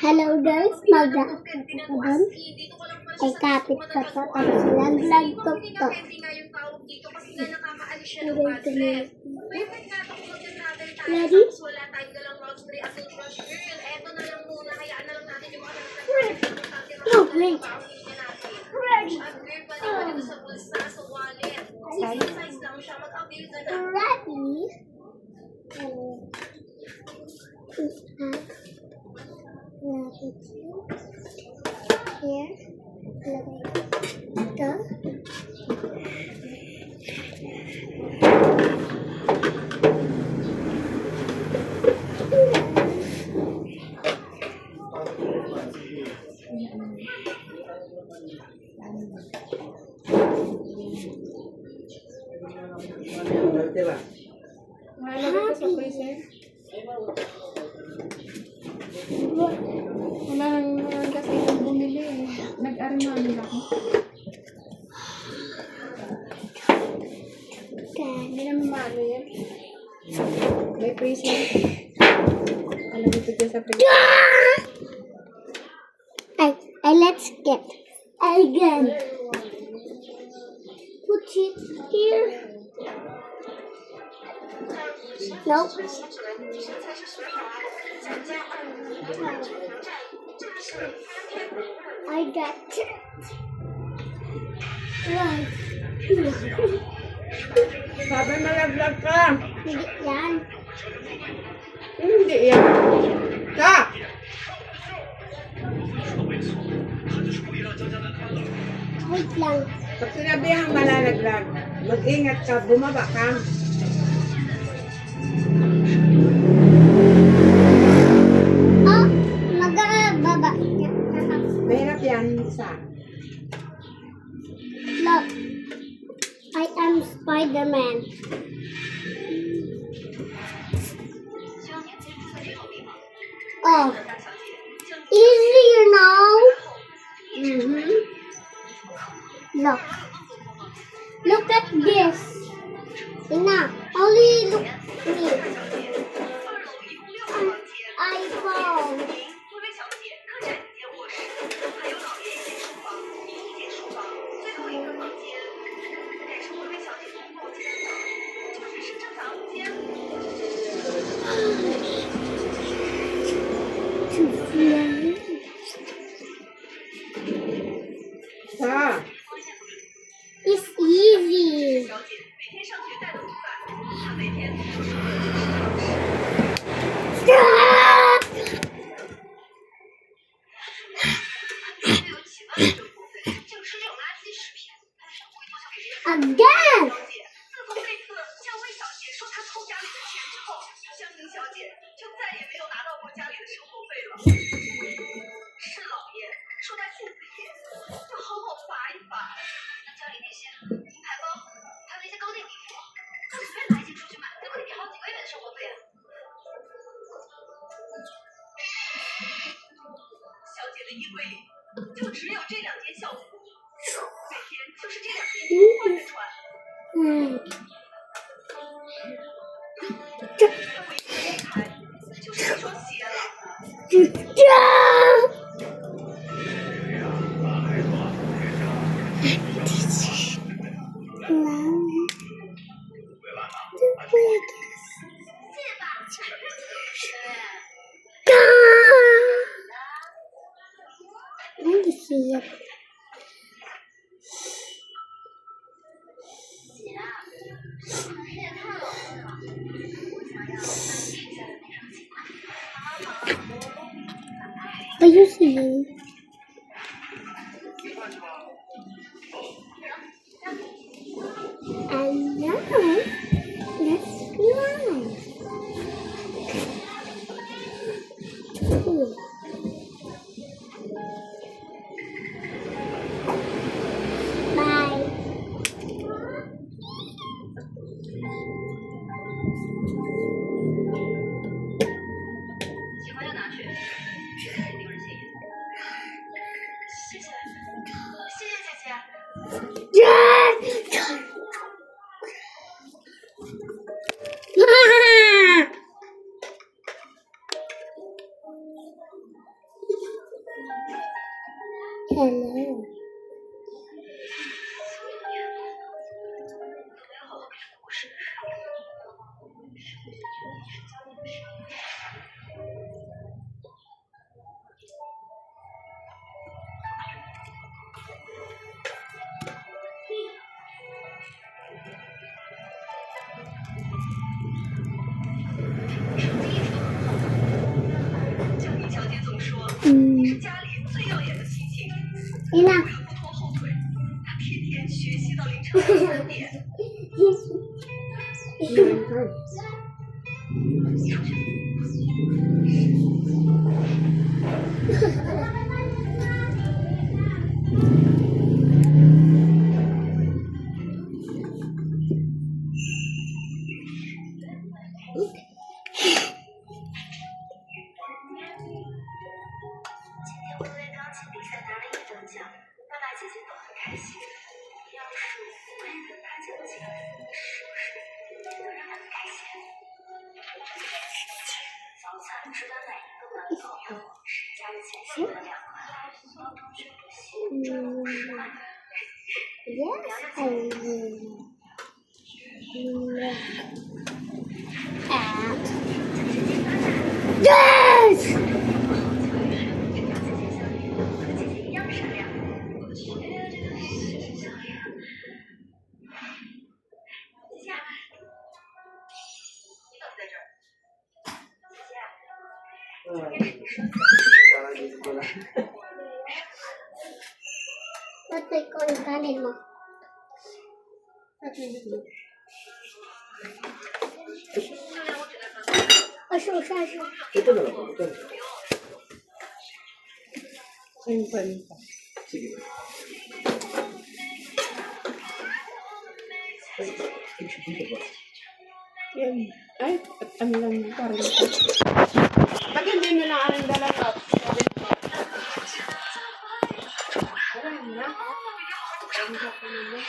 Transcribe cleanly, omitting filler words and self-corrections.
Hello guys, mag-a-upload ako doon. Ay kapit ko to. Tapos lag-lag ko to. Ready? Oh, wait. Ready. Here, ito. Wala nang kasi itong bumili eh. Nag-arman nila ako. Hindi naman maano yan. May freezer. Alam ito dyan sa freezer. Let's get again. Put it here. Nope. I got it. Right. Sabi malaglag ka. Hindi yan. Hindi yan. Ka! Wait lang. Pag sinabihang malalaglag, mag-ingat ka, bumaba ka. Oh, mag-baba. Mahirap yan, isa. Look. I am Spider-Man. Oh. Easier now. Look. Look at this. Ina, only look at me. iPhone. It's easy. Stop! Again! Let me see it. Are you seeing? And now, let's fly. Ooh. Bye. Hello. Đi nào. Yes, I will. Look at. Yes! Ba't may ko yung kanin mo? Asyo. Ito na lang. Ito na. Ayun pa rin pa. Sige. Dito ba? Yan. Ay, ano lang yun, parang ito. Ba't hindi nyo lang anong dalaga? Wala na. Ang ganda naman.